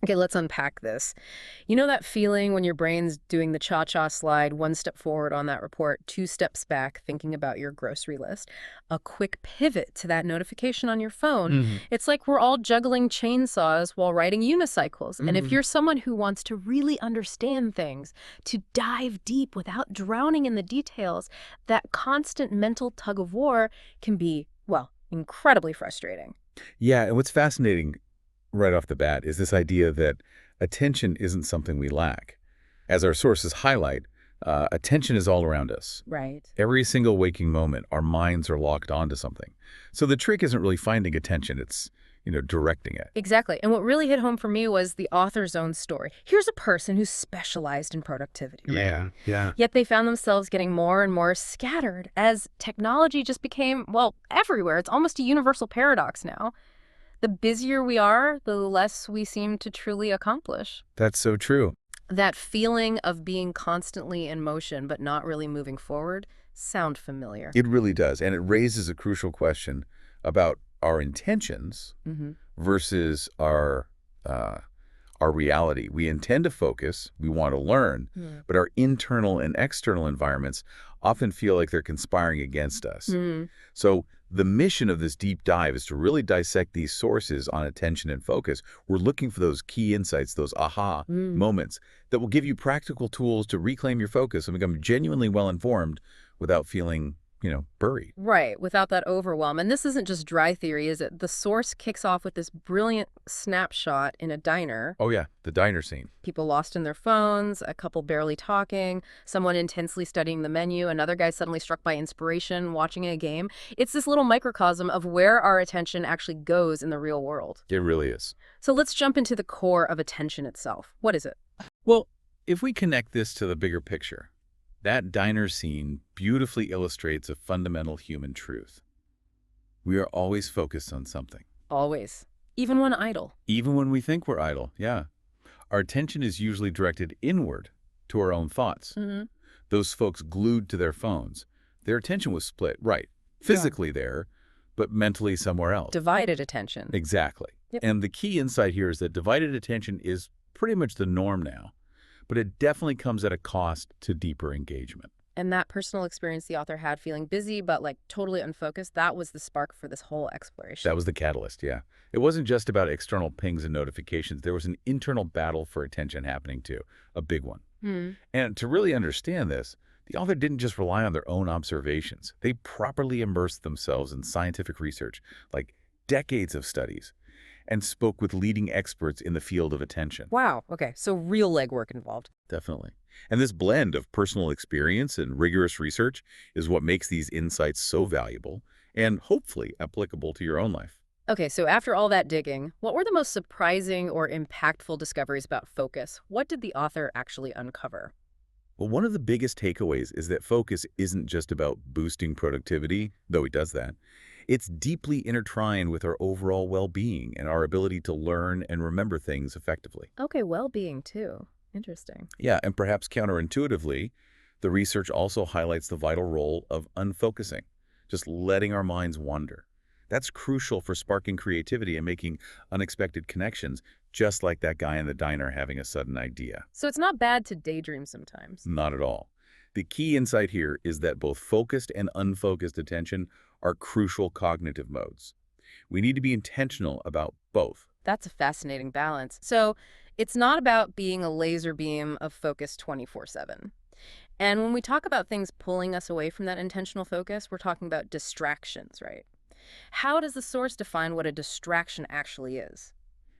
Okay, let's unpack this. You know that feeling when your brain's doing the cha-cha slide, one step forward on that report, two steps back thinking about your grocery list? A quick pivot to that notification on your phone. Hmm. It's like we're all juggling chainsaws while riding unicycles. And if Hmm. you're someone who wants to really understand things, to dive deep without drowning in the details, that constant mental tug of war can be, well, incredibly frustrating. Yeah, and what's fascinating right off the bat is this idea that attention isn't something we lack. As our sources highlight, attention is all around us. Right. Every single waking moment, our minds are locked onto something. So the trick isn't really finding attention, it's, directing it. Exactly. And what really hit home for me was the author's own story. Here's a person who specialized in productivity, right? Yeah, yeah. Yet they found themselves getting more and more scattered as technology just became, well, everywhere. It's almost a universal paradox now. The busier we are, the less we seem to truly accomplish. That's so true. That feeling of being constantly in motion but not really moving forward sound familiar. It really does. And it raises a crucial question about our intentions Hmm. versus our reality. We intend to focus, we want to learn, but our internal and external environments often feel like they're conspiring against us. Mm. So the mission of this deep dive is to really dissect these sources on attention and focus. We're looking for those key insights, those aha Mm. moments that will give you practical tools to reclaim your focus and become genuinely well-informed without feeling, buried. Right, without that overwhelm. And this isn't just dry theory, is it? The source kicks off with this brilliant snapshot in a diner. Oh yeah, the diner scene. People lost in their phones, a couple barely talking, someone intensely studying the menu, another guy suddenly struck by inspiration watching a game. It's this little microcosm of where our attention actually goes in the real world. It really is. So let's jump into the core of attention itself. What is it? Well, if we connect this to the bigger picture, that diner scene beautifully illustrates a fundamental human truth. We are always focused on something. Always. Even when idle. Even when we think we're idle, yeah. Our attention is usually directed inward to our own thoughts. Hmm. Those folks glued to their phones, their attention was split, right, physically there, but mentally somewhere else. Divided attention. Exactly. Yep. And the key insight here is that divided attention is pretty much the norm now, but it definitely comes at a cost to deeper engagement. And that personal experience the author had feeling busy but like totally unfocused, that was the spark for this whole exploration. That was the catalyst, yeah. It wasn't just about external pings and notifications. There was an internal battle for attention happening too, a big one. Hmm. And to really understand this, the author didn't just rely on their own observations. They properly immersed themselves in scientific research, like decades of studies, and spoke with leading experts in the field of attention. Wow. Okay. So real legwork involved. Definitely. And this blend of personal experience and rigorous research is what makes these insights so valuable and hopefully applicable to your own life. Okay. So after all that digging, what were the most surprising or impactful discoveries about focus? What did the author actually uncover? Well, one of the biggest takeaways is that focus isn't just about boosting productivity, though he does that. It's deeply intertwined with our overall well-being and our ability to learn and remember things effectively. Okay. Well-being too. Interesting. Yeah, and perhaps counterintuitively, the research also highlights the vital role of unfocusing, just letting our minds wander. That's crucial for sparking creativity and making unexpected connections, just like that guy in the diner having a sudden idea. So it's not bad to daydream sometimes. Not at all. The key insight here is that both focused and unfocused attention are crucial cognitive modes. We need to be intentional about both. That's a fascinating balance. So it's not about being a laser beam of focus 24/7. And when we talk about things pulling us away from that intentional focus, we're talking about distractions, right? How does the source define what a distraction actually is?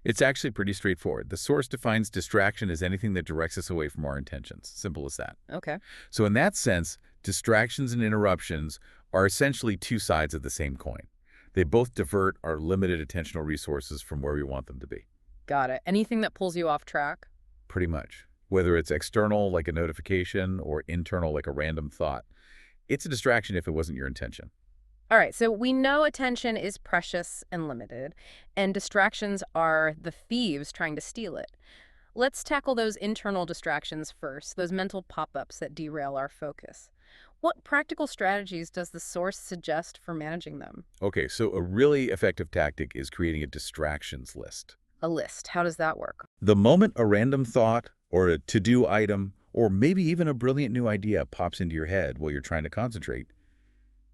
It's actually pretty straightforward. The source defines distraction as anything that directs us away from our intentions. Simple as that. Okay. So in that sense, distractions and interruptions are essentially two sides of the same coin. They both divert our limited attentional resources from where we want them to be. Got it. Anything that pulls you off track? Pretty much. Whether it's external, like a notification, or internal, like a random thought. It's a distraction if it wasn't your intention. All right, so we know attention is precious and limited, and distractions are the thieves trying to steal it. Let's tackle those internal distractions first, those mental pop-ups that derail our focus. What practical strategies does the source suggest for managing them? Okay, so a really effective tactic is creating a distractions list. A list. How does that work? The moment a random thought or a to-do item or maybe even a brilliant new idea pops into your head while you're trying to concentrate,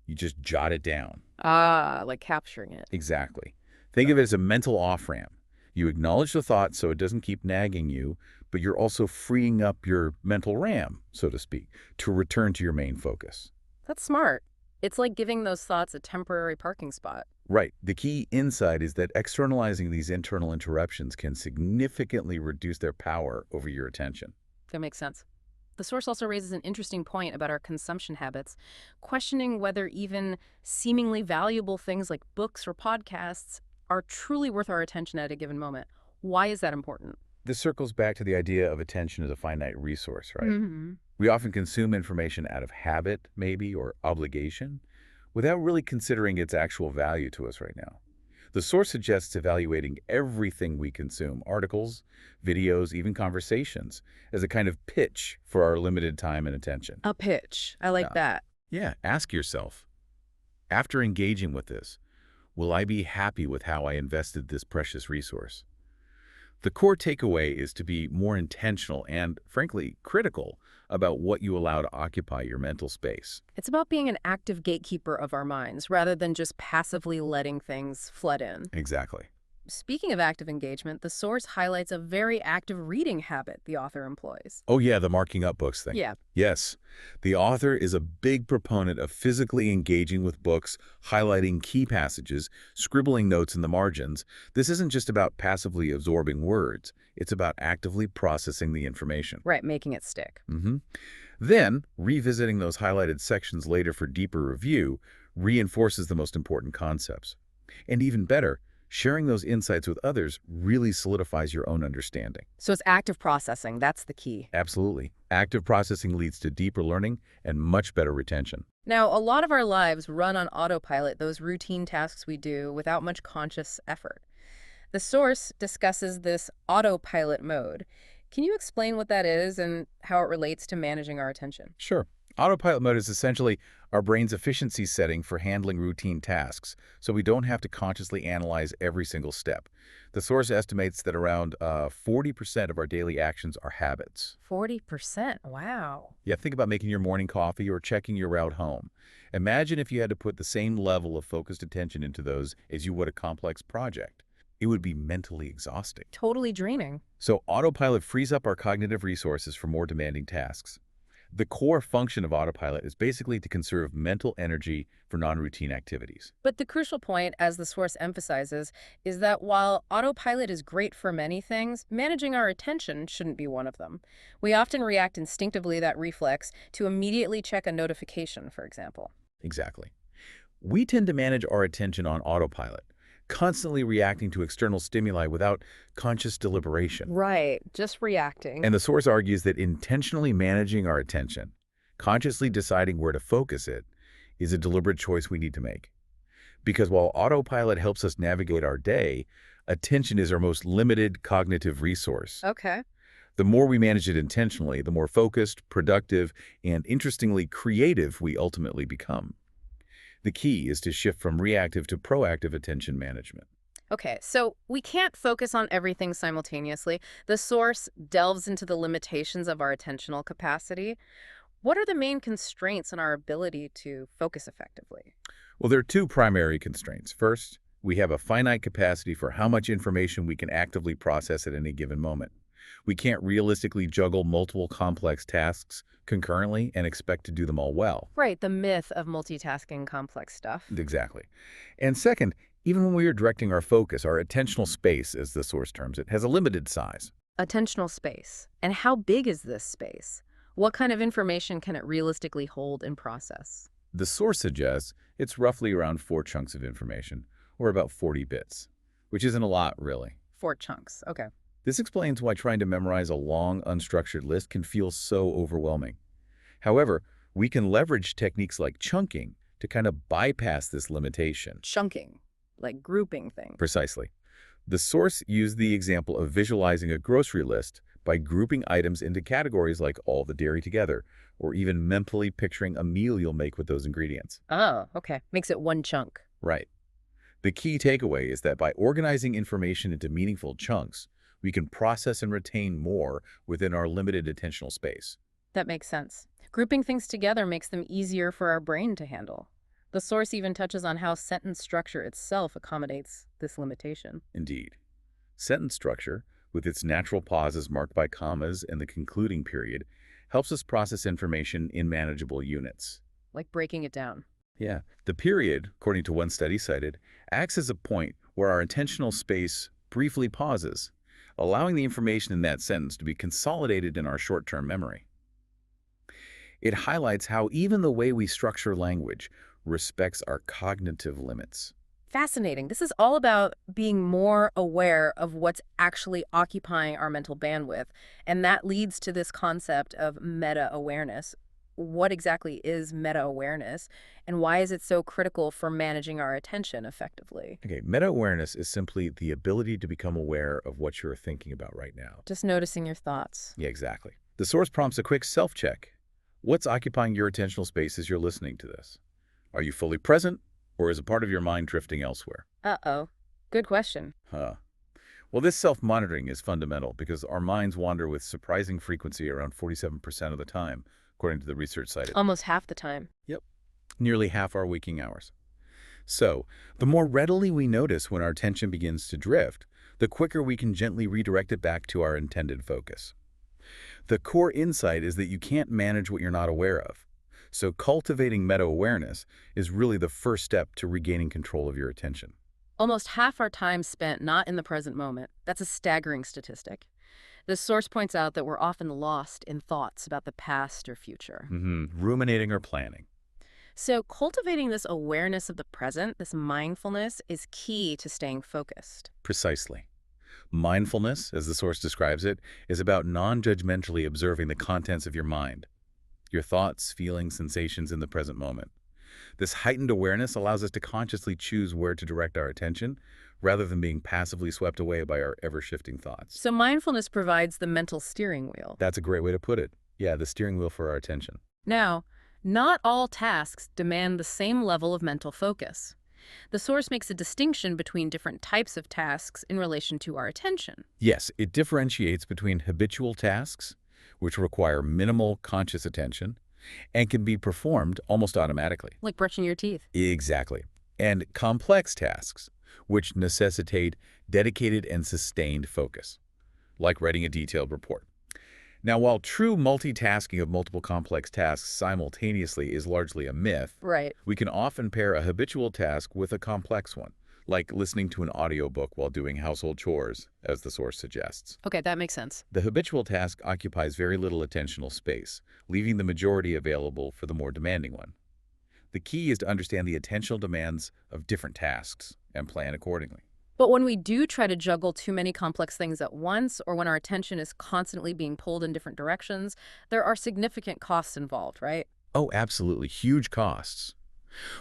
you just jot it down. Ah, like capturing it. Exactly. Think of it as a mental off-ramp. You acknowledge the thought so it doesn't keep nagging you, but you're also freeing up your mental RAM, so to speak, to return to your main focus. That's smart. It's like giving those thoughts a temporary parking spot. Right. The key insight is that externalizing these internal interruptions can significantly reduce their power over your attention. That makes sense. The source also raises an interesting point about our consumption habits, questioning whether even seemingly valuable things like books or podcasts are truly worth our attention at a given moment. Why is that important? This circles back to the idea of attention as a finite resource, right? Hmm. We often consume information out of habit, maybe, or obligation, without really considering its actual value to us right now. The source suggests evaluating everything we consume, articles, videos, even conversations, as a kind of pitch for our limited time and attention. A pitch. I like Yeah. that. Yeah, ask yourself, after engaging with this, will I be happy with how I invested this precious resource? The core takeaway is to be more intentional and, frankly, critical about what you allow to occupy your mental space. It's about being an active gatekeeper of our minds rather than just passively letting things flood in. Exactly. Speaking of active engagement, the source highlights a very active reading habit the author employs. Oh yeah, the marking up books thing. Yeah. Yes, the author is a big proponent of physically engaging with books, highlighting key passages, scribbling notes in the margins. This isn't just about passively absorbing words. It's about actively processing the information. Right, making it stick. Then, revisiting those highlighted sections later for deeper review reinforces the most important concepts. And even better, sharing those insights with others really solidifies your own understanding. So it's active processing. That's the key. Absolutely. Active processing leads to deeper learning and much better retention. Now, a lot of our lives run on autopilot, those routine tasks we do without much conscious effort. The source discusses this autopilot mode. Can you explain what that is and how it relates to managing our attention? Sure. Autopilot mode is essentially our brain's efficiency setting for handling routine tasks, so we don't have to consciously analyze every single step. The source estimates that around 40% of our daily actions are habits. 40%. Wow. Yeah, think about making your morning coffee or checking your route home. Imagine if you had to put the same level of focused attention into those as you would a complex project. It would be mentally exhausting. Totally draining. So autopilot frees up our cognitive resources for more demanding tasks. The core function of autopilot is basically to conserve mental energy for non-routine activities. But the crucial point, as the source emphasizes, is that while autopilot is great for many things, managing our attention shouldn't be one of them. We often react instinctively, that reflex, to immediately check a notification, for example. Exactly. We tend to manage our attention on autopilot, constantly reacting to external stimuli without conscious deliberation. Right, just reacting. And the source argues that intentionally managing our attention, consciously deciding where to focus it, is a deliberate choice we need to make. Because while autopilot helps us navigate our day, attention is our most limited cognitive resource. Okay. The more we manage it intentionally, the more focused, productive, and interestingly creative we ultimately become. The key is to shift from reactive to proactive attention management. Okay, so we can't focus on everything simultaneously. The source delves into the limitations of our attentional capacity. What are the main constraints on our ability to focus effectively? Well, there are two primary constraints. First, we have a finite capacity for how much information we can actively process at any given moment. We can't realistically juggle multiple complex tasks concurrently and expect to do them all well. Right, the myth of multitasking complex stuff. Exactly. And second, even when we are directing our focus, our attentional space, as the source terms it, has a limited size. Attentional space. And how big is this space? What kind of information can it realistically hold and process? The source suggests it's roughly around 4 chunks of information, or about 40 bits, which isn't a lot, really. 4 chunks. Okay. This explains why trying to memorize a long, unstructured list can feel so overwhelming. However, we can leverage techniques like chunking to kind of bypass this limitation. Chunking, like grouping things. Precisely. The source used the example of visualizing a grocery list by grouping items into categories like all the dairy together, or even mentally picturing a meal you'll make with those ingredients. Oh, okay. Makes it one chunk. Right. The key takeaway is that by organizing information into meaningful chunks, we can process and retain more within our limited attentional space. That makes sense. Grouping things together makes them easier for our brain to handle. The source even touches on how sentence structure itself accommodates this limitation, Indeed. Sentence structure, with its natural pauses marked by commas and the concluding period, helps us process information in manageable units. like breaking it down. Yeah. The period, according to one study cited, acts as a point where our attentional space briefly pauses, allowing the information in that sentence to be consolidated in our short-term memory. It highlights how even the way we structure language respects our cognitive limits. Fascinating. This is all about being more aware of what's actually occupying our mental bandwidth. And that leads to this concept of meta-awareness. What exactly is meta-awareness, and why is it so critical for managing our attention effectively? Okay, meta-awareness is simply the ability to become aware of what you're thinking about right now. Just noticing your thoughts. Yeah, exactly. The source prompts a quick self-check. What's occupying your attentional space as you're listening to this? Are you fully present, or is a part of your mind drifting elsewhere? Uh-oh. Good question. Huh. Well, this self-monitoring is fundamental because our minds wander with surprising frequency around 47% of the time, according to the research cited. Almost half the time. Yep. Nearly half our waking hours. So, the more readily we notice when our attention begins to drift, the quicker we can gently redirect it back to our intended focus. The core insight is that you can't manage what you're not aware of. So cultivating meta-awareness is really the first step to regaining control of your attention. Almost half our time spent not in the present moment. That's a staggering statistic. The source points out that we're often lost in thoughts about the past or future. Ruminating or planning. So cultivating this awareness of the present, this mindfulness, is key to staying focused. Precisely. Mindfulness, as the source describes it, is about non-judgmentally observing the contents of your mind, your thoughts, feelings, sensations in the present moment. This heightened awareness allows us to consciously choose where to direct our attention, rather than being passively swept away by our ever-shifting thoughts. So mindfulness provides the mental steering wheel. That's a great way to put it. Yeah, the steering wheel for our attention. Now, not all tasks demand the same level of mental focus. The source makes a distinction between different types of tasks in relation to our attention. Yes, it differentiates between habitual tasks, which require minimal conscious attention, and can be performed almost automatically. Like brushing your teeth. Exactly. And complex tasks, which necessitate dedicated and sustained focus, like writing a detailed report. Now, while true multitasking of multiple complex tasks simultaneously is largely a myth, Right. we can often pair a habitual task with a complex one, like listening to an audiobook while doing household chores, as the source suggests. Okay, that makes sense. The habitual task occupies very little attentional space, leaving the majority available for the more demanding one. The key is to understand the attentional demands of different tasks and plan accordingly. But when we do try to juggle too many complex things at once, or when our attention is constantly being pulled in different directions, there are significant costs involved, right? Oh, absolutely. Huge costs.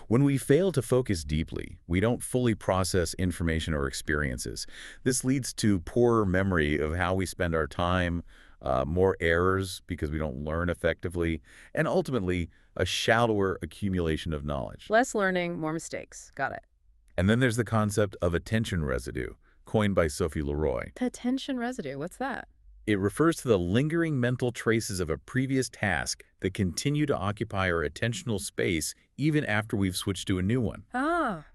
When we fail to focus deeply, we don't fully process information or experiences. This leads to poorer memory of how we spend our time, more errors because we don't learn effectively, and ultimately, a shallower accumulation of knowledge. Less learning, more mistakes. Got it. And then there's the concept of attention residue, coined by Sophie Leroy. The attention residue, what's that? It refers to the lingering mental traces of a previous task that continue to occupy our attentional space even after we've switched to a new one. Ah,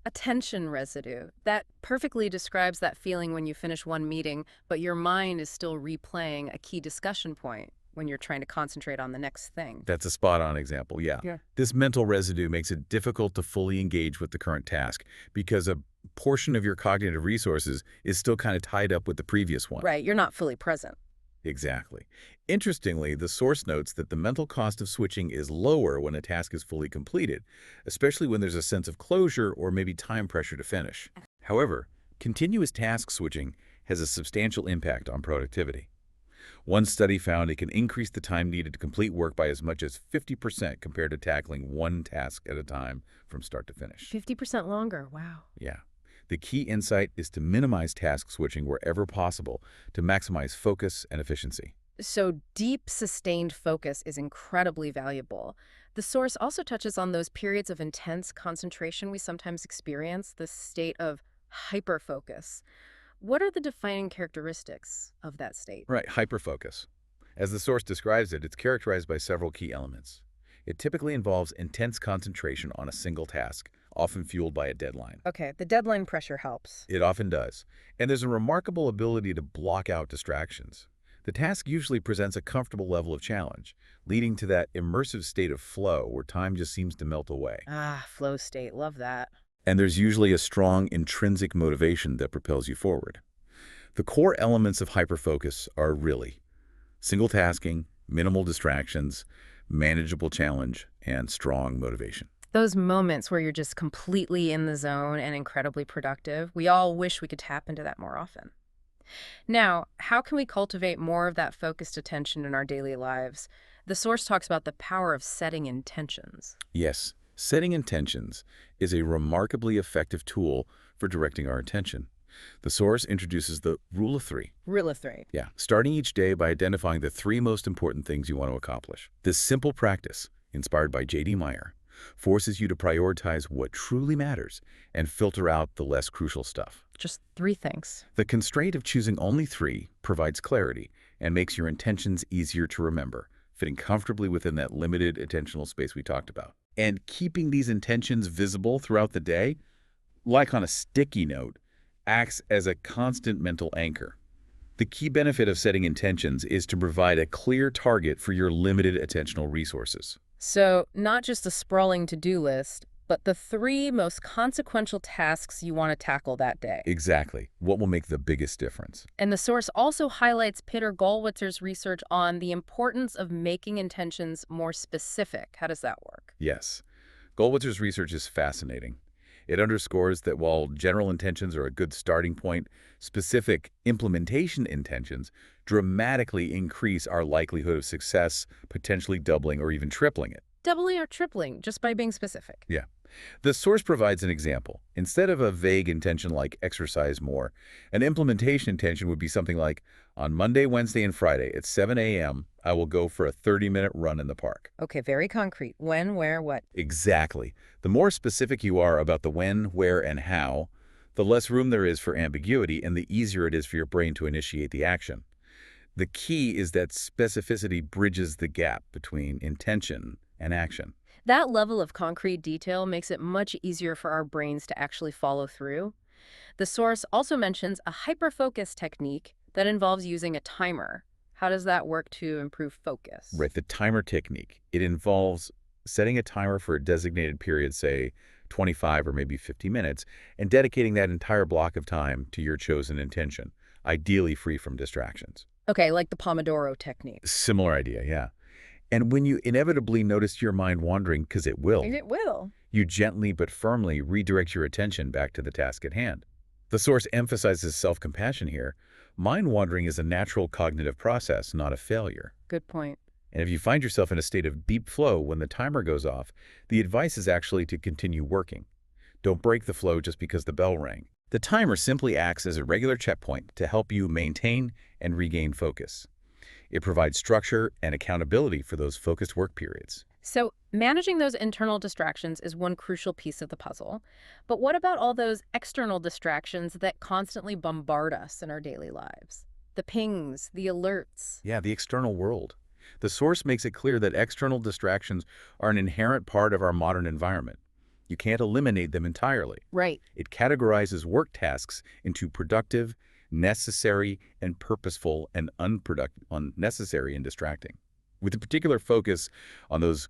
attention residue. That perfectly describes that feeling when you finish one meeting, but your mind is still replaying a key discussion point when you're trying to concentrate on the next thing. That's a spot-on example, yeah. This mental residue makes it difficult to fully engage with the current task because a portion of your cognitive resources is still kind of tied up with the previous one. Right, you're not fully present. Exactly. Interestingly, the source notes that the mental cost of switching is lower when a task is fully completed, especially when there's a sense of closure or maybe time pressure to finish. However, continuous task switching has a substantial impact on productivity. One study found it can increase the time needed to complete work by as much as 50% compared to tackling one task at a time from start to finish. 50% longer, wow. Yeah. The key insight is to minimize task switching wherever possible to maximize focus and efficiency. So deep, sustained focus is incredibly valuable. The source also touches on those periods of intense concentration we sometimes experience, the state of hyperfocus. What are the defining characteristics of that state? Right, hyperfocus. As the source describes it, it's characterized by several key elements. It typically involves intense concentration on a single task, often fueled by a deadline. Okay, the deadline pressure helps. It often does. And there's a remarkable ability to block out distractions. The task usually presents a comfortable level of challenge, leading to that immersive state of flow where time just seems to melt away. Ah, flow state, love that. And there's usually a strong intrinsic motivation that propels you forward. The core elements of hyperfocus are really single tasking, minimal distractions, manageable challenge, and strong motivation. Those moments where you're just completely in the zone and incredibly productive, we all wish we could tap into that more often. Now, how can we cultivate more of that focused attention in our daily lives? The source talks about the power of setting intentions. Yes, setting intentions is a remarkably effective tool for directing our attention. The source introduces the rule of three. Rule of three. Yeah, starting each day by identifying the three most important things you want to accomplish. This simple practice, inspired by J.D. Meyer, forces you to prioritize what truly matters and filter out the less crucial stuff. Just three things. The constraint of choosing only three provides clarity and makes your intentions easier to remember, fitting comfortably within that limited attentional space we talked about. And keeping these intentions visible throughout the day, like on a sticky note, acts as a constant mental anchor. The key benefit of setting intentions is to provide a clear target for your limited attentional resources. So, not just a sprawling to-do list, but the three most consequential tasks you want to tackle that day. Exactly. What will make the biggest difference? And the source also highlights Peter Gollwitzer's research on the importance of making intentions more specific. How does that work? Yes. Gollwitzer's research is fascinating. It underscores that while general intentions are a good starting point, specific implementation intentions dramatically increase our likelihood of success, potentially doubling or even tripling it. Doubling or tripling just by being specific. Yeah. The source provides an example. Instead of a vague intention like exercise more, an implementation intention would be something like, on Monday, Wednesday, and Friday at 7 a.m., I will go for a 30-minute run in the park. Okay, very concrete. When, where, what? Exactly. The more specific you are about the when, where, and how, the less room there is for ambiguity and the easier it is for your brain to initiate the action. The key is that specificity bridges the gap between intention and action. That level of concrete detail makes it much easier for our brains to actually follow through. The source also mentions a hyperfocus technique that involves using a timer. How does that work to improve focus? Right, the timer technique. It involves setting a timer for a designated period, say 25 or maybe 50 minutes, and dedicating that entire block of time to your chosen intention, ideally free from distractions. Okay, like the Pomodoro technique. Similar idea, yeah. And when you inevitably notice your mind wandering, because it will, you gently but firmly redirect your attention back to the task at hand. The source emphasizes self-compassion here. Mind wandering is a natural cognitive process, not a failure. Good point. And if you find yourself in a state of deep flow when the timer goes off, the advice is actually to continue working. Don't break the flow just because the bell rang. The timer simply acts as a regular checkpoint to help you maintain and regain focus. It provides structure and accountability for those focused work periods. So managing those internal distractions is one crucial piece of the puzzle. But what about all those external distractions that constantly bombard us in our daily lives? The pings, the alerts. Yeah, the external world. The source makes it clear that external distractions are an inherent part of our modern environment. You can't eliminate them entirely. Right. It categorizes work tasks into productive, necessary, and purposeful, and unproductive, unnecessary, and distracting, with a particular focus on those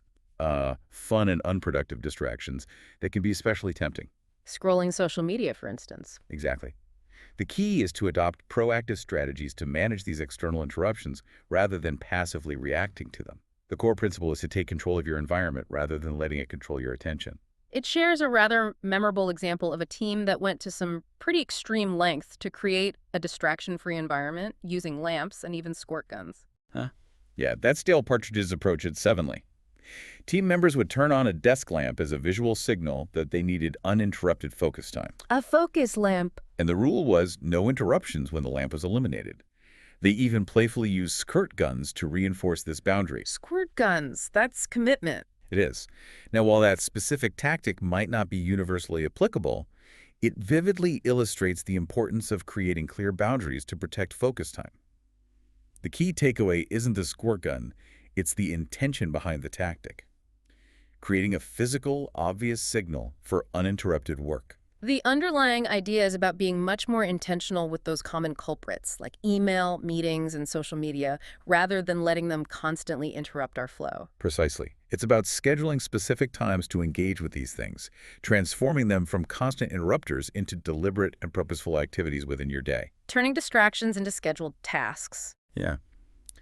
fun and unproductive distractions that can be especially tempting. Scrolling social media, for instance. Exactly. The key is to adopt proactive strategies to manage these external interruptions rather than passively reacting to them. The core principle is to take control of your environment rather than letting it control your attention. It shares a rather memorable example of a team that went to some pretty extreme lengths to create a distraction-free environment using lamps and even squirt guns. Huh? Yeah, that's Dale Partridge's approach at Sevenly. Team members would turn on a desk lamp as a visual signal that they needed uninterrupted focus time. A focus lamp. And the rule was no interruptions when the lamp was eliminated. They even playfully used squirt guns to reinforce this boundary. Squirt guns. That's commitment. It is. Now, while that specific tactic might not be universally applicable, it vividly illustrates the importance of creating clear boundaries to protect focus time. The key takeaway isn't the squirt gun, it's the intention behind the tactic, creating a physical, obvious signal for uninterrupted work. The underlying idea is about being much more intentional with those common culprits, like email, meetings, and social media, rather than letting them constantly interrupt our flow. Precisely. It's about scheduling specific times to engage with these things, transforming them from constant interrupters into deliberate and purposeful activities within your day. Turning distractions into scheduled tasks. Yeah.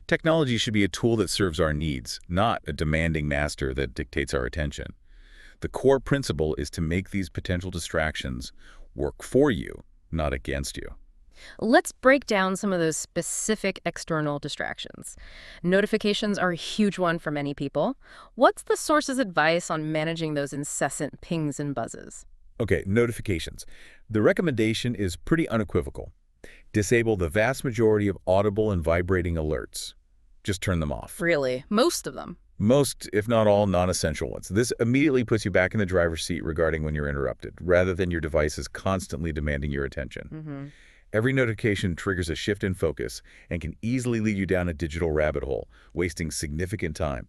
Technology should be a tool that serves our needs, not a demanding master that dictates our attention. The core principle is to make these potential distractions work for you, not against you. Let's break down some of those specific external distractions. Notifications are a huge one for many people. What's the source's advice on managing those incessant pings and buzzes? Okay, notifications. The recommendation is pretty unequivocal. Disable the vast majority of audible and vibrating alerts. Just turn them off. Really? Most of them? Most, if not all, non-essential ones. This immediately puts you back in the driver's seat regarding when you're interrupted, rather than your devices constantly demanding your attention. Every notification triggers a shift in focus and can easily lead you down a digital rabbit hole, wasting significant time.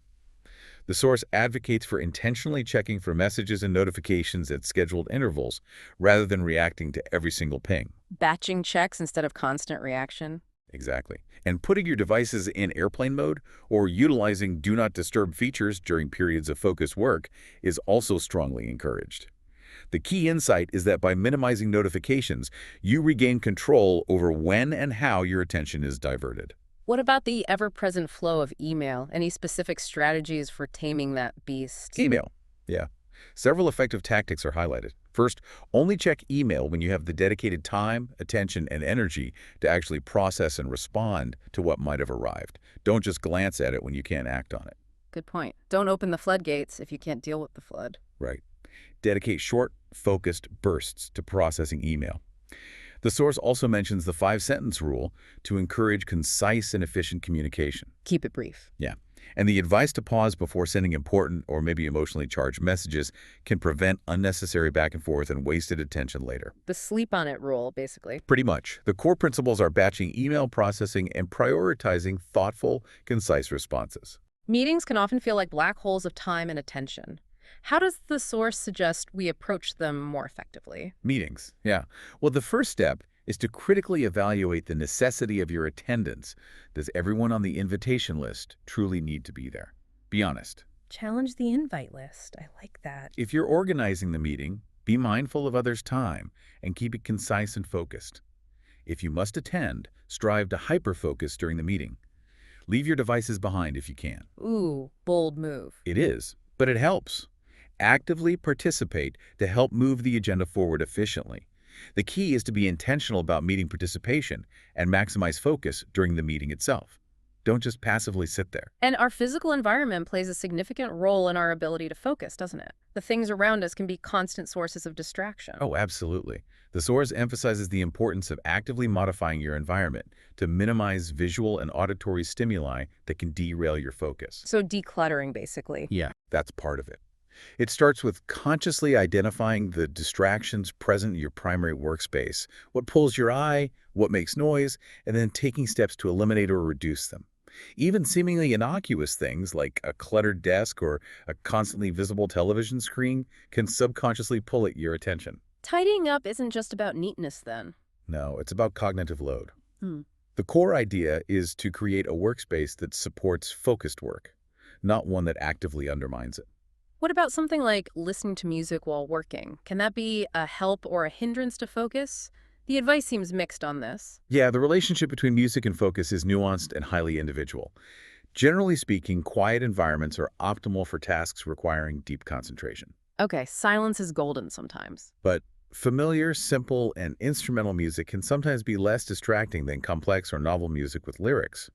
The source advocates for intentionally checking for messages and notifications at scheduled intervals, rather than reacting to every single ping. Batching checks instead of constant reaction? Exactly. And putting your devices in airplane mode or utilizing Do Not Disturb features during periods of focused work is also strongly encouraged. The key insight is that by minimizing notifications, you regain control over when and how your attention is diverted. What about the ever-present flow of email? Any specific strategies for taming that beast? Email. Yeah. Several effective tactics are highlighted. First, only check email when you have the dedicated time, attention, and energy to actually process and respond to what might have arrived. Don't just glance at it when you can't act on it. Good point. Don't open the floodgates if you can't deal with the flood. Right. Dedicate short, focused bursts to processing email. The source also mentions the 5-sentence rule to encourage concise and efficient communication. Keep it brief. Yeah. And the advice to pause before sending important or maybe emotionally charged messages can prevent unnecessary back and forth and wasted attention later. The sleep on it rule, basically. Pretty much. The core principles are batching email processing and prioritizing thoughtful, concise responses. Meetings can often feel like black holes of time and attention. How does the source suggest we approach them more effectively? Meetings, yeah. Well, the first step is to critically evaluate the necessity of your attendance. Does everyone on the invitation list truly need to be there? Be honest. Challenge the invite list. I like that. If you're organizing the meeting, be mindful of others' time and keep it concise and focused. If you must attend, strive to hyperfocus during the meeting. Leave your devices behind if you can. Ooh, bold move. It is, but it helps. Actively participate to help move the agenda forward efficiently. The key is to be intentional about meeting participation and maximize focus during the meeting itself. Don't just passively sit there. And our physical environment plays a significant role in our ability to focus, doesn't it? The things around us can be constant sources of distraction. Oh, absolutely. The source emphasizes the importance of actively modifying your environment to minimize visual and auditory stimuli that can derail your focus. So decluttering, basically. Yeah, that's part of it. It starts with consciously identifying the distractions present in your primary workspace, what pulls your eye, what makes noise, and then taking steps to eliminate or reduce them. Even seemingly innocuous things like a cluttered desk or a constantly visible television screen can subconsciously pull at your attention. Tidying up isn't just about neatness, then. No, it's about cognitive load. Hmm. The core idea is to create a workspace that supports focused work, not one that actively undermines it. What about something like listening to music while working? Can that be a help or a hindrance to focus? The advice seems mixed on this. Yeah, the relationship between music and focus is nuanced and highly individual. Generally speaking, quiet environments are optimal for tasks requiring deep concentration. Okay, silence is golden sometimes. But familiar, simple, and instrumental music can sometimes be less distracting than complex or novel music with lyrics.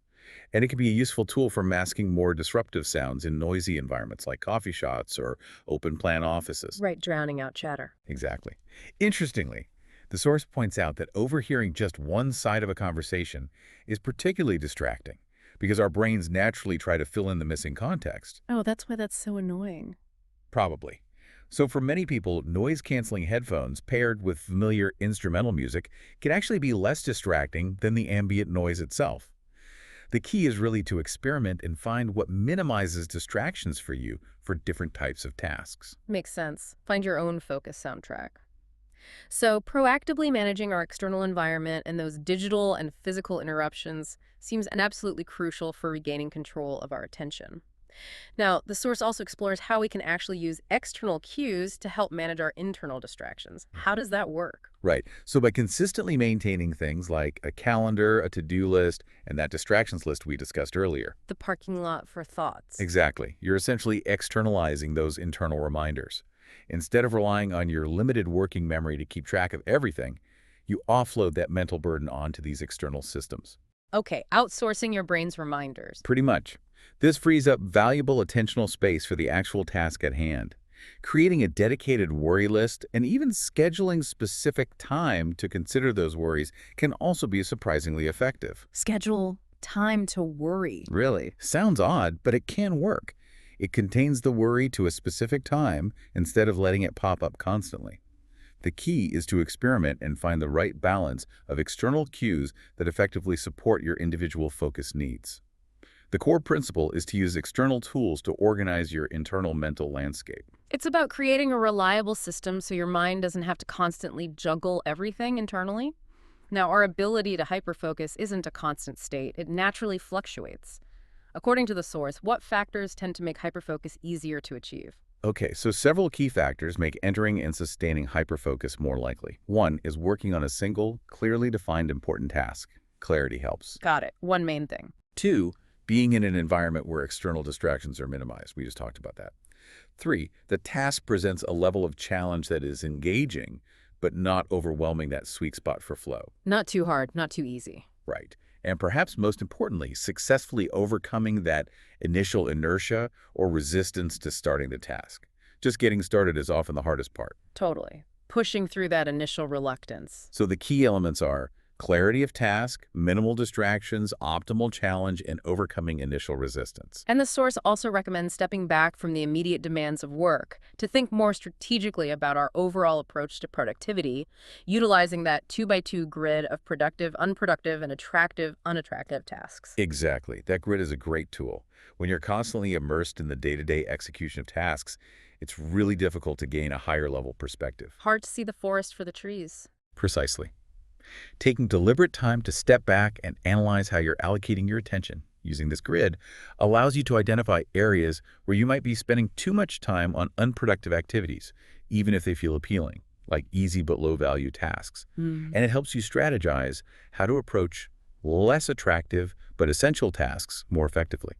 And it can be a useful tool for masking more disruptive sounds in noisy environments like coffee shops or open-plan offices. Right, drowning out chatter. Exactly. Interestingly, the source points out that overhearing just one side of a conversation is particularly distracting, because our brains naturally try to fill in the missing context. Oh, that's why that's so annoying. Probably. So for many people, noise-canceling headphones paired with familiar instrumental music can actually be less distracting than the ambient noise itself. The key is really to experiment and find what minimizes distractions for you for different types of tasks. Makes sense. Find your own focus soundtrack. So, proactively managing our external environment and those digital and physical interruptions seems absolutely crucial for regaining control of our attention. Now, the source also explores how we can actually use external cues to help manage our internal distractions. How does that work? Right. So by consistently maintaining things like a calendar, a to-do list, and that distractions list we discussed earlier. The parking lot for thoughts. Exactly. You're essentially externalizing those internal reminders. Instead of relying on your limited working memory to keep track of everything, you offload that mental burden onto these external systems. Okay, outsourcing your brain's reminders. Pretty much. This frees up valuable attentional space for the actual task at hand. Creating a dedicated worry list and even scheduling specific time to consider those worries can also be surprisingly effective. Schedule time to worry. Really? Sounds odd, but it can work. It contains the worry to a specific time instead of letting it pop up constantly. The key is to experiment and find the right balance of external cues that effectively support your individual focus needs. The core principle is to use external tools to organize your internal mental landscape. It's about creating a reliable system so your mind doesn't have to constantly juggle everything internally. Now, our ability to hyperfocus isn't a constant state. It naturally fluctuates. According to the source, what factors tend to make hyperfocus easier to achieve? Okay, so several key factors make entering and sustaining hyperfocus more likely. One is working on a single, clearly defined important task. Clarity helps. Got it. One main thing. Two, being in an environment where external distractions are minimized. We just talked about that. Three, the task presents a level of challenge that is engaging, but not overwhelming that sweet spot for flow. Not too hard, not too easy. Right. And perhaps most importantly, successfully overcoming that initial inertia or resistance to starting the task. Just getting started is often the hardest part. Totally. Pushing through that initial reluctance. So the key elements are clarity of task, minimal distractions, optimal challenge, and overcoming initial resistance. And the source also recommends stepping back from the immediate demands of work to think more strategically about our overall approach to productivity, utilizing that 2x2 grid of productive, unproductive, and attractive, unattractive tasks. Exactly. That grid is a great tool. When you're constantly immersed in the day-to-day execution of tasks, it's really difficult to gain a higher level perspective. Hard to see the forest for the trees. Precisely. Taking deliberate time to step back and analyze how you're allocating your attention using this grid allows you to identify areas where you might be spending too much time on unproductive activities, even if they feel appealing, like easy but low-value tasks. And it helps you strategize how to approach less attractive but essential tasks more effectively.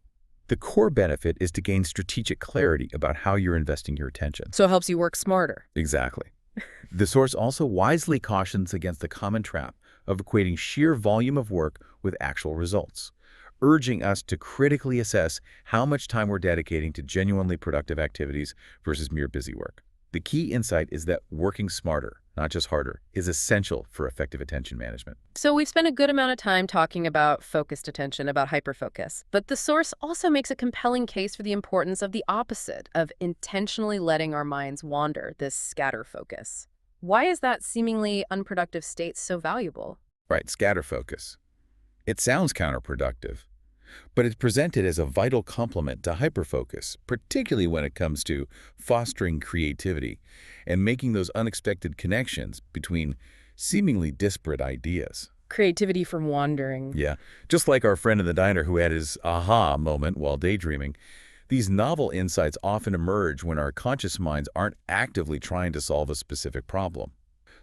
The core benefit is to gain strategic clarity about how you're investing your attention. So it helps you work smarter. Exactly. The source also wisely cautions against the common trap of equating sheer volume of work with actual results, urging us to critically assess how much time we're dedicating to genuinely productive activities versus mere busy work. The key insight is that working smarter, not just harder, is essential for effective attention management. So we've spent a good amount of time talking about focused attention, about hyperfocus. But the source also makes a compelling case for the importance of the opposite, of intentionally letting our minds wander, this scatterfocus. Why is that seemingly unproductive state so valuable? Right, scatterfocus. It sounds counterproductive, but it's presented as a vital complement to hyperfocus, particularly when it comes to fostering creativity and making those unexpected connections between seemingly disparate ideas. Creativity from wandering. Yeah, just like our friend in the diner who had his aha moment while daydreaming, these novel insights often emerge when our conscious minds aren't actively trying to solve a specific problem.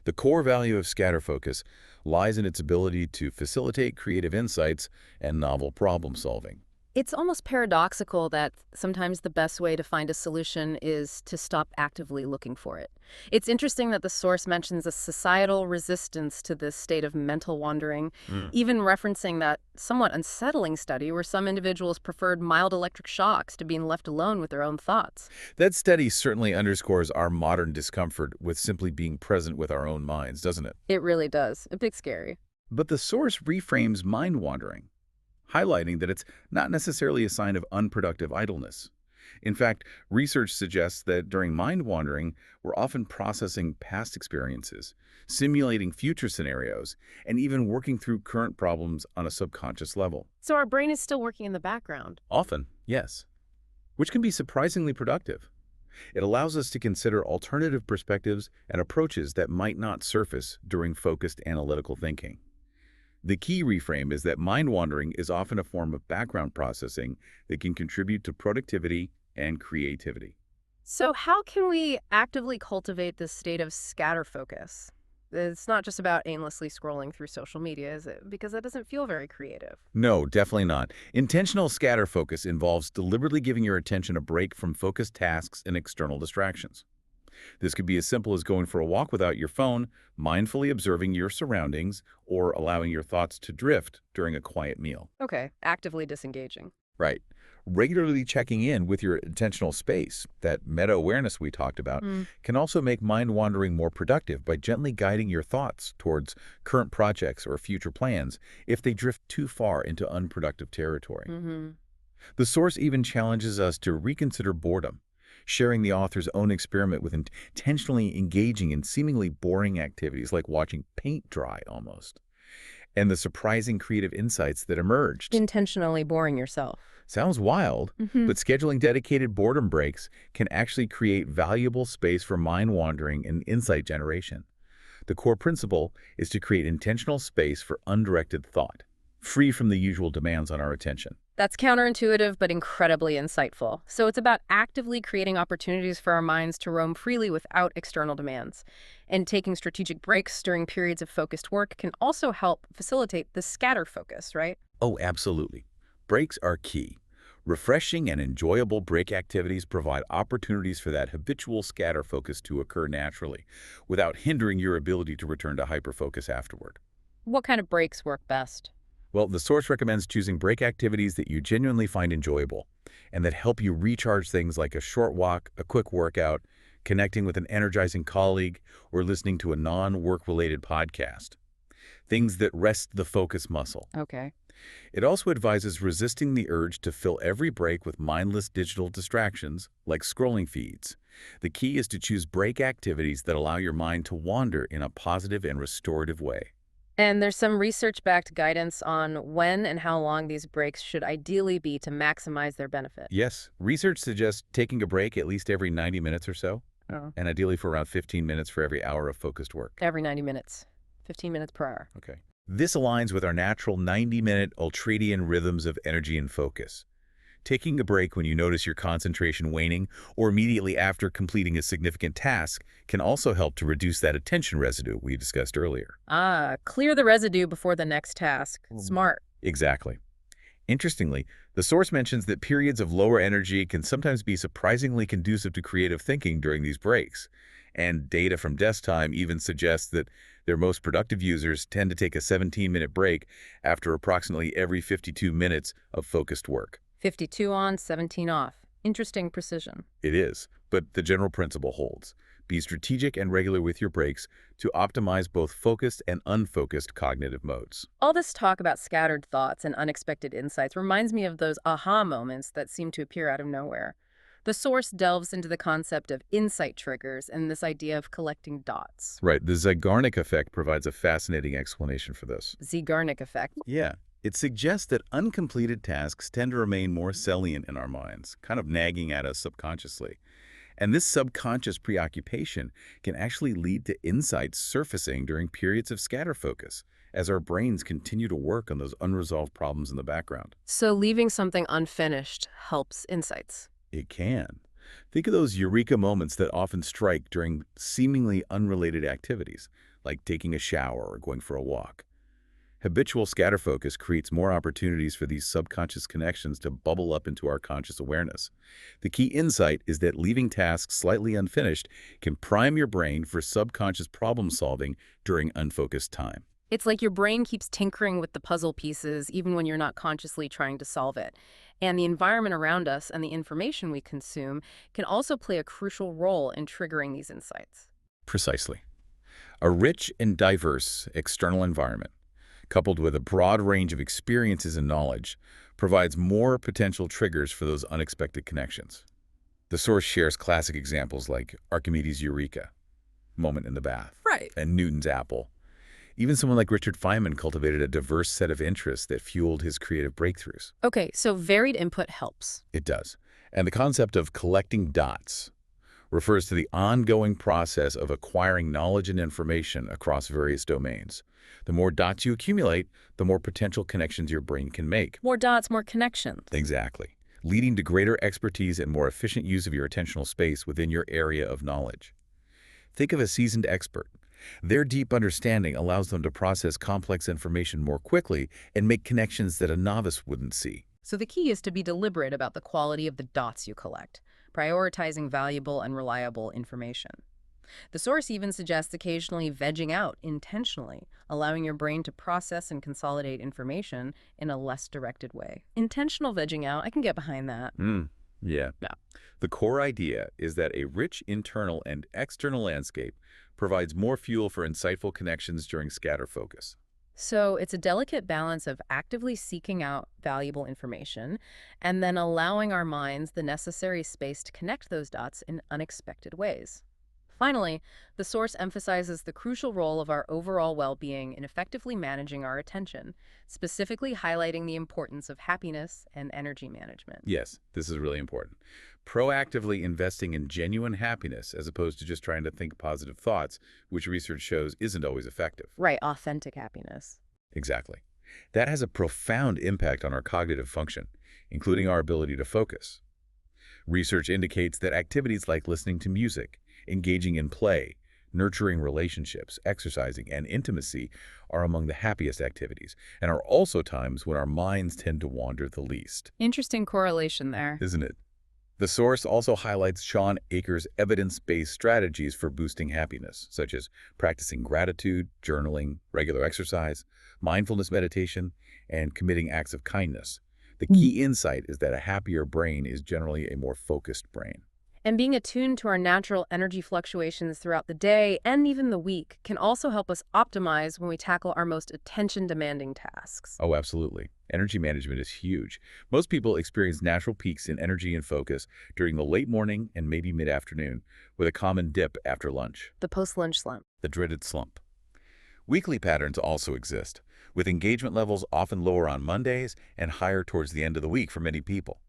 The core value of scatterfocus lies in its ability to facilitate creative insights and novel problem solving. It's almost paradoxical that sometimes the best way to find a solution is to stop actively looking for it. It's interesting that the source mentions a societal resistance to this state of mental wandering, even referencing that somewhat unsettling study where some individuals preferred mild electric shocks to being left alone with their own thoughts. That study certainly underscores our modern discomfort with simply being present with our own minds, doesn't it? It really does. A bit scary. But the source reframes mind wandering. highlighting that it's not necessarily a sign of unproductive idleness. In fact, research suggests that during mind wandering, we're often processing past experiences, simulating future scenarios, and even working through current problems on a subconscious level. So our brain is still working in the background. Often, yes, which can be surprisingly productive. It allows us to consider alternative perspectives and approaches that might not surface during focused analytical thinking. The key reframe is that mind wandering is often a form of background processing that can contribute to productivity and creativity. So how can we actively cultivate this state of scatter focus? It's not just about aimlessly scrolling through social media, is it? Because that doesn't feel very creative. No, definitely not. Intentional scatter focus involves deliberately giving your attention a break from focused tasks and external distractions. This could be as simple as going for a walk without your phone, mindfully observing your surroundings, or allowing your thoughts to drift during a quiet meal. Okay, actively disengaging. Right. Regularly checking in with your intentional space, that meta-awareness we talked about, Mm. can also make mind wandering more productive by gently guiding your thoughts towards current projects or future plans if they drift too far into unproductive territory. Mm-hmm. The source even challenges us to reconsider boredom, sharing the author's own experiment with intentionally engaging in seemingly boring activities like watching paint dry almost, and the surprising creative insights that emerged. Intentionally boring yourself. Sounds wild, Mm-hmm. but scheduling dedicated boredom breaks can actually create valuable space for mind wandering and insight generation. The core principle is to create intentional space for undirected thought, free from the usual demands on our attention. That's counterintuitive, but incredibly insightful. So it's about actively creating opportunities for our minds to roam freely without external demands. And taking strategic breaks during periods of focused work can also help facilitate the scatter focus, right? Oh, absolutely. Breaks are key. Refreshing and enjoyable break activities provide opportunities for that habitual scatter focus to occur naturally, without hindering your ability to return to hyperfocus afterward. What kind of breaks work best? Well, the source recommends choosing break activities that you genuinely find enjoyable and that help you recharge, things like a short walk, a quick workout, connecting with an energizing colleague, or listening to a non-work-related podcast. Things that rest the focus muscle. Okay. It also advises resisting the urge to fill every break with mindless digital distractions, like scrolling feeds. The key is to choose break activities that allow your mind to wander in a positive and restorative way. And there's some research-backed guidance on when and how long these breaks should ideally be to maximize their benefit. Yes, research suggests taking a break at least every 90 minutes or so, Oh. and ideally for around 15 minutes for every hour of focused work. Every 90 minutes, 15 minutes per hour. Okay. This aligns with our natural 90-minute ultradian rhythms of energy and focus. Taking a break when you notice your concentration waning or immediately after completing a significant task can also help to reduce that attention residue we discussed earlier. Ah, clear the residue before the next task. Smart. Exactly. Interestingly, the source mentions that periods of lower energy can sometimes be surprisingly conducive to creative thinking during these breaks. And data from Desk Time even suggests that their most productive users tend to take a 17-minute break after approximately every 52 minutes of focused work. 52 on, 17 off. Interesting precision. It is, but the general principle holds. Be strategic and regular with your breaks to optimize both focused and unfocused cognitive modes. All this talk about scattered thoughts and unexpected insights reminds me of those aha moments that seem to appear out of nowhere. The source delves into the concept of insight triggers and this idea of collecting dots. Right, the Zeigarnik effect provides a fascinating explanation for this. Zeigarnik effect. Yeah, it suggests that uncompleted tasks tend to remain more salient in our minds, kind of nagging at us subconsciously. And this subconscious preoccupation can actually lead to insights surfacing during periods of scatter focus, as our brains continue to work on those unresolved problems in the background. So leaving something unfinished helps insights. It can. Think of those eureka moments that often strike during seemingly unrelated activities, like taking a shower or going for a walk. Habitual scatter focus creates more opportunities for these subconscious connections to bubble up into our conscious awareness. The key insight is that leaving tasks slightly unfinished can prime your brain for subconscious problem solving during unfocused time. It's like your brain keeps tinkering with the puzzle pieces even when you're not consciously trying to solve it. And the environment around us and the information we consume can also play a crucial role in triggering these insights. Precisely. A rich and diverse external environment, coupled with a broad range of experiences and knowledge, provides more potential triggers for those unexpected connections. The source shares classic examples like Archimedes' Eureka, moment in the bath, Right. and Newton's apple. Even someone like Richard Feynman cultivated a diverse set of interests that fueled his creative breakthroughs. Okay, so varied input helps. It does. And the concept of collecting dots refers to the ongoing process of acquiring knowledge and information across various domains. The more dots you accumulate, the more potential connections your brain can make. More dots, more connections. Exactly. Leading to greater expertise and more efficient use of your attentional space within your area of knowledge. Think of a seasoned expert. Their deep understanding allows them to process complex information more quickly and make connections that a novice wouldn't see. So the key is to be deliberate about the quality of the dots you collect, prioritizing valuable and reliable information. The source even suggests occasionally vegging out intentionally, allowing your brain to process and consolidate information in a less directed way. Intentional vegging out, I can get behind that. Yeah. Yeah. The core idea is that a rich internal and external landscape provides more fuel for insightful connections during scatter focus. So it's a delicate balance of actively seeking out valuable information and then allowing our minds the necessary space to connect those dots in unexpected ways. Finally, the source emphasizes the crucial role of our overall well-being in effectively managing our attention, specifically highlighting the importance of happiness and energy management. Yes, this is really important. Proactively investing in genuine happiness as opposed to just trying to think positive thoughts, which research shows isn't always effective. Right, authentic happiness. Exactly. That has a profound impact on our cognitive function, including our ability to focus. Research indicates that activities like listening to music, engaging in play, nurturing relationships, exercising, and intimacy are among the happiest activities and are also times when our minds tend to wander the least. Interesting correlation there. Isn't it? The source also highlights Sean Akers' evidence-based strategies for boosting happiness, such as practicing gratitude, journaling, regular exercise, mindfulness meditation, and committing acts of kindness. The key insight is that a happier brain is generally a more focused brain. And being attuned to our natural energy fluctuations throughout the day and even the week can also help us optimize when we tackle our most attention-demanding tasks. Oh, absolutely. Energy management is huge. Most people experience natural peaks in energy and focus during the late morning and maybe mid-afternoon, with a common dip after lunch. The post-lunch slump. The dreaded slump. Weekly patterns also exist, with engagement levels often lower on Mondays and higher towards the end of the week for many people.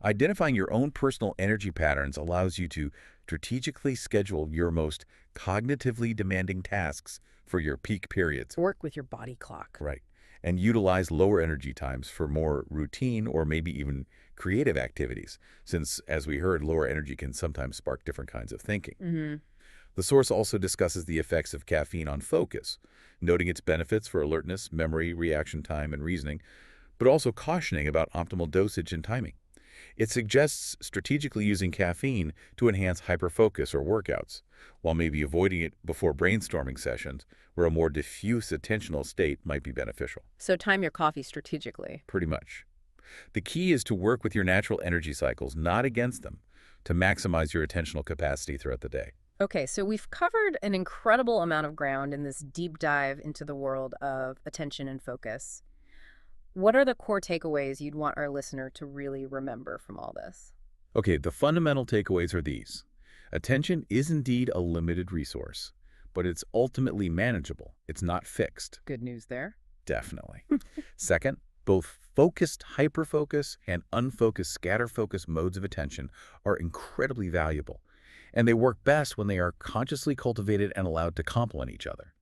Identifying your own personal energy patterns allows you to strategically schedule your most cognitively demanding tasks for your peak periods. Work with your body clock. Right. And utilize lower energy times for more routine or maybe even creative activities, since, as we heard, lower energy can sometimes spark different kinds of thinking. The source also discusses the effects of caffeine on focus, noting its benefits for alertness, memory, reaction time, and reasoning, but also cautioning about optimal dosage and timing. It suggests strategically using caffeine to enhance hyperfocus or workouts, while maybe avoiding it before brainstorming sessions, where a more diffuse attentional state might be beneficial. So time your coffee strategically. Pretty much. The key is to work with your natural energy cycles, not against them, to maximize your attentional capacity throughout the day. Okay, so we've covered an incredible amount of ground in this deep dive into the world of attention and focus. What are the core takeaways you'd want our listener to really remember from all this? Okay, the fundamental takeaways are these. Attention is indeed a limited resource, but it's ultimately manageable. It's not fixed. Good news there. Definitely. Second, both focused hyperfocus and unfocused scatterfocus modes of attention are incredibly valuable, and they work best when they are consciously cultivated and allowed to complement each other.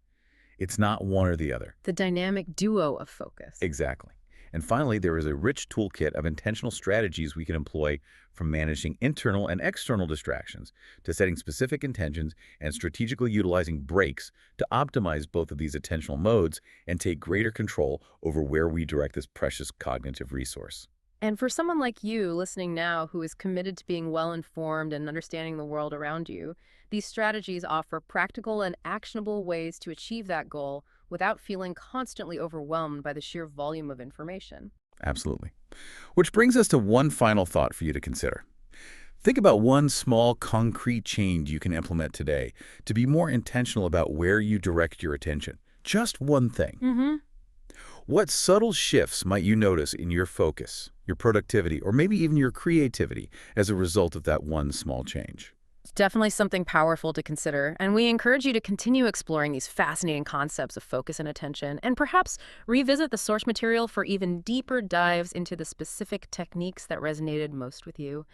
It's not one or the other. The dynamic duo of focus. Exactly. And finally, there is a rich toolkit of intentional strategies we can employ, from managing internal and external distractions to setting specific intentions and strategically utilizing breaks to optimize both of these attentional modes and take greater control over where we direct this precious cognitive resource. And for someone like you listening now who is committed to being well-informed and understanding the world around you, these strategies offer practical and actionable ways to achieve that goal without feeling constantly overwhelmed by the sheer volume of information. Absolutely. Which brings us to one final thought for you to consider. Think about one small, concrete change you can implement today to be more intentional about where you direct your attention. Just one thing. What subtle shifts might you notice in your focus, your productivity, or maybe even your creativity as a result of that one small change? It's definitely something powerful to consider, and we encourage you to continue exploring these fascinating concepts of focus and attention, and perhaps revisit the source material for even deeper dives into the specific techniques that resonated most with you.